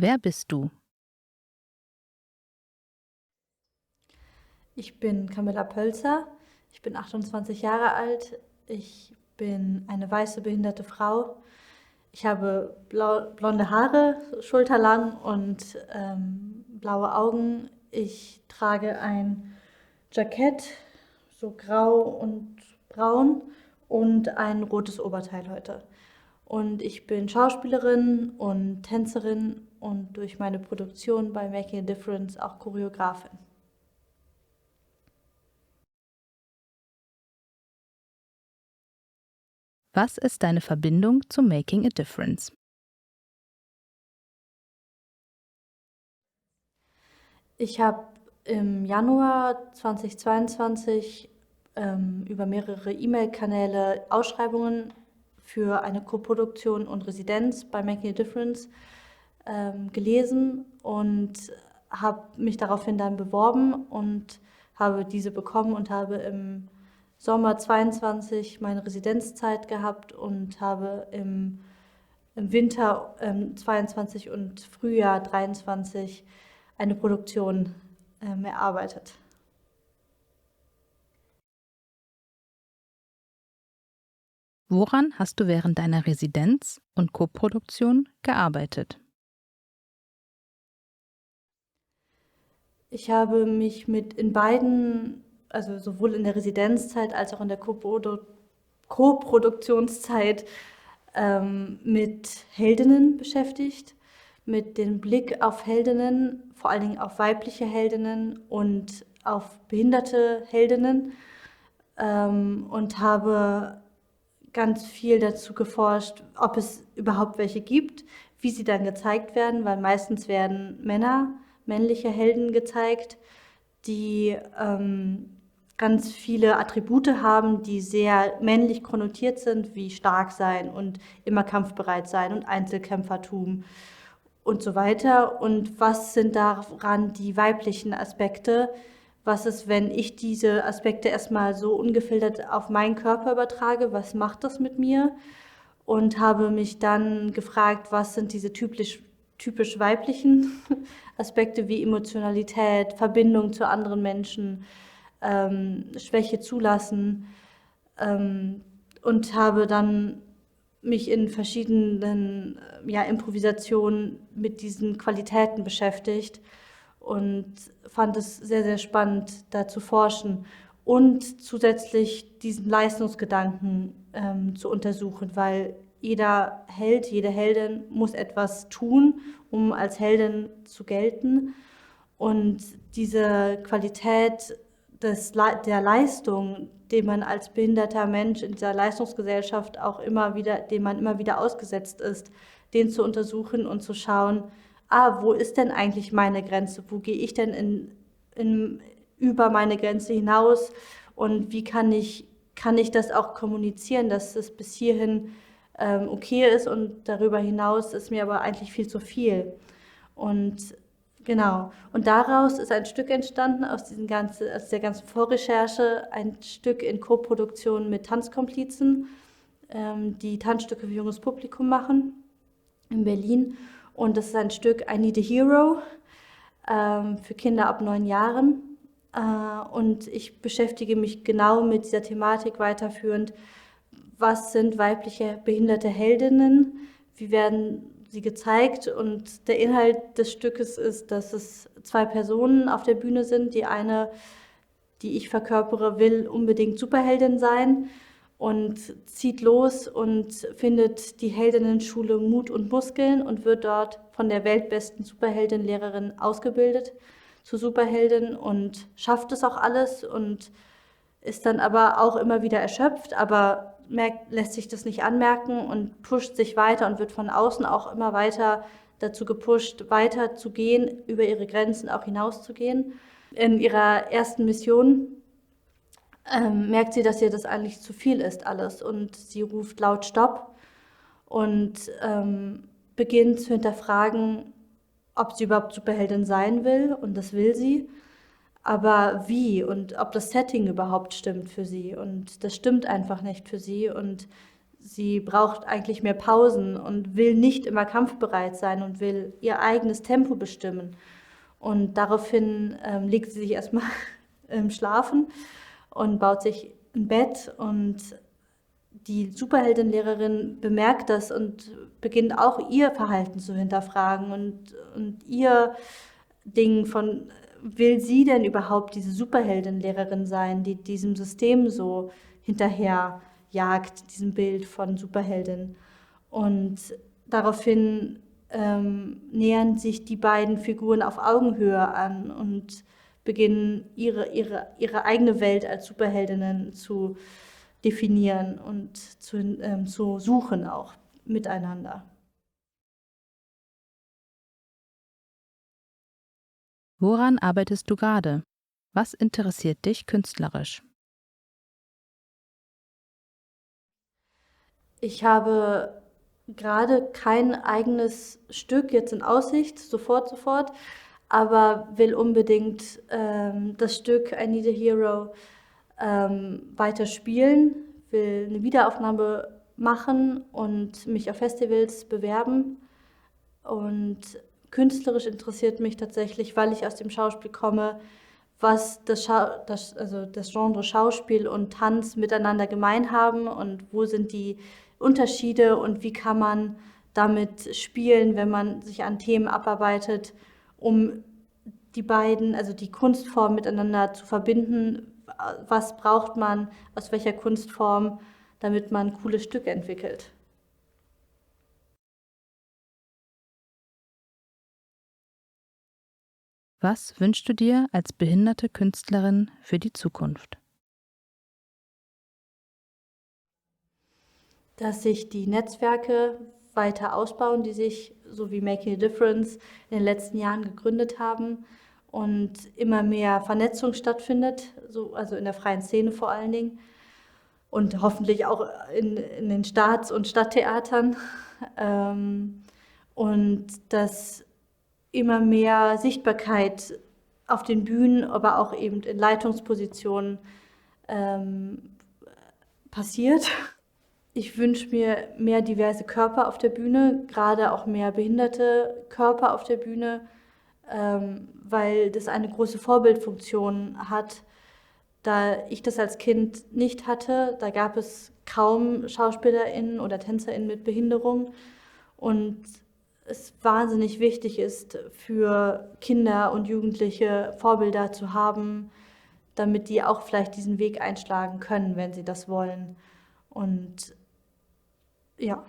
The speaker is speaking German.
Wer bist du? Ich bin Camilla Pölzer, ich bin 28 Jahre alt, ich bin eine weiße behinderte Frau. Ich habe blonde Haare, schulterlang und blaue Augen. Ich trage ein Jackett, so grau und braun und ein rotes Oberteil heute. Und ich bin Schauspielerin und Tänzerin und durch meine Produktion bei Making a Difference auch Choreografin. Was ist deine Verbindung zu Making a Difference? Ich habe im Januar 2022 über mehrere E-Mail-Kanäle Ausschreibungen für eine Koproduktion und Residenz bei Making a Difference gelesen und habe mich daraufhin dann beworben und habe diese bekommen und habe im Sommer 22 meine Residenzzeit gehabt und habe im Winter 22 und Frühjahr 23 eine Produktion erarbeitet. Woran hast du während deiner Residenz und Koproduktion gearbeitet? Ich habe mich mit in beiden, also sowohl in der Residenzzeit als auch in der Co-Produktionszeit mit Heldinnen beschäftigt, mit dem Blick auf Heldinnen, vor allen Dingen auf weibliche Heldinnen und auf behinderte Heldinnen und habe ganz viel dazu geforscht, ob es überhaupt welche gibt, wie sie dann gezeigt werden, weil meistens werden männliche Helden gezeigt, die ganz viele Attribute haben, die sehr männlich konnotiert sind, wie stark sein und immer kampfbereit sein und Einzelkämpfertum und so weiter. Und was sind daran die weiblichen Aspekte? Was ist, wenn ich diese Aspekte erstmal so ungefiltert auf meinen Körper übertrage? Was macht das mit mir? Und habe mich dann gefragt, was sind diese typisch weiblichen Aspekte wie Emotionalität, Verbindung zu anderen Menschen, Schwäche zulassen und habe dann mich in verschiedenen Improvisationen mit diesen Qualitäten beschäftigt und fand es sehr, sehr spannend, da zu forschen und zusätzlich diesen Leistungsgedanken zu untersuchen, weil jeder Held, jede Heldin muss etwas tun, um als Heldin zu gelten. Und diese Qualität der Leistung, dem man als behinderter Mensch in dieser Leistungsgesellschaft auch immer wieder, dem man immer wieder ausgesetzt ist, den zu untersuchen und zu schauen, wo ist denn eigentlich meine Grenze? Wo gehe ich denn über meine Grenze hinaus? Und wie kann ich das auch kommunizieren, dass es bis hierhin okay ist und darüber hinaus ist mir aber eigentlich viel zu viel. Und genau. Und daraus ist ein Stück entstanden, aus der ganzen Vorrecherche, ein Stück in Koproduktion mit Tanzkomplizen, die Tanzstücke für junges Publikum machen in Berlin. Und das ist ein Stück I Need a Hero für Kinder ab 9 Jahren. Und ich beschäftige mich genau mit dieser Thematik weiterführend. Was sind weibliche behinderte Heldinnen? Wie werden sie gezeigt? Und der Inhalt des Stückes ist, dass es zwei Personen auf der Bühne sind. Die eine, die ich verkörpere, will unbedingt Superheldin sein und zieht los und findet die Heldinnenschule Mut und Muskeln und wird dort von der weltbesten Superheldin-Lehrerin ausgebildet zur Superheldin und schafft es auch alles und ist dann aber auch immer wieder erschöpft, aber lässt sich das nicht anmerken und pusht sich weiter und wird von außen auch immer weiter dazu gepusht, weiter zu gehen, über ihre Grenzen auch hinauszugehen. In ihrer ersten Mission merkt sie, dass ihr das eigentlich zu viel ist alles und sie ruft laut Stopp und beginnt zu hinterfragen, ob sie überhaupt Superheldin sein will und das will sie, aber wie und ob das Setting überhaupt stimmt für sie und das stimmt einfach nicht für sie und sie braucht eigentlich mehr Pausen und will nicht immer kampfbereit sein und will ihr eigenes Tempo bestimmen. Und daraufhin legt sie sich erstmal schlafen und baut sich ein Bett, und die Superheldenlehrerin bemerkt das und beginnt auch ihr Verhalten zu hinterfragen und ihr Ding von, will sie denn überhaupt diese Superheldenlehrerin sein, die diesem System so hinterher jagt, diesem Bild von Superheldin. Und daraufhin nähern sich die beiden Figuren auf Augenhöhe an und beginnen ihre eigene Welt als Superheldinnen zu definieren und zu suchen auch miteinander. Woran arbeitest du gerade? Was interessiert dich künstlerisch? Ich habe gerade kein eigenes Stück jetzt in Aussicht, sofort, aber will unbedingt das Stück I Need a Hero weiter spielen, will eine Wiederaufnahme machen und mich auf Festivals bewerben. Und künstlerisch interessiert mich tatsächlich, weil ich aus dem Schauspiel komme, was also das Genre Schauspiel und Tanz miteinander gemein haben und wo sind die Unterschiede und wie kann man damit spielen, wenn man sich an Themen abarbeitet, um die beiden, also die Kunstformen miteinander zu verbinden. Was braucht man aus welcher Kunstform, damit man coole Stücke entwickelt? Was wünschst du dir als behinderte Künstlerin für die Zukunft? Dass sich die Netzwerke weiter ausbauen, die sich, so wie Making a Difference, in den letzten Jahren gegründet haben und immer mehr Vernetzung stattfindet, so, also in der freien Szene vor allen Dingen und hoffentlich auch in den Staats- und Stadttheatern. Und dass immer mehr Sichtbarkeit auf den Bühnen, aber auch eben in Leitungspositionen passiert. Ich wünsche mir mehr diverse Körper auf der Bühne, gerade auch mehr behinderte Körper auf der Bühne, weil das eine große Vorbildfunktion hat. Da ich das als Kind nicht hatte, da gab es kaum SchauspielerInnen oder TänzerInnen mit Behinderung, und es wahnsinnig wichtig ist für Kinder und Jugendliche Vorbilder zu haben, damit die auch vielleicht diesen Weg einschlagen können, wenn sie das wollen. Und ja.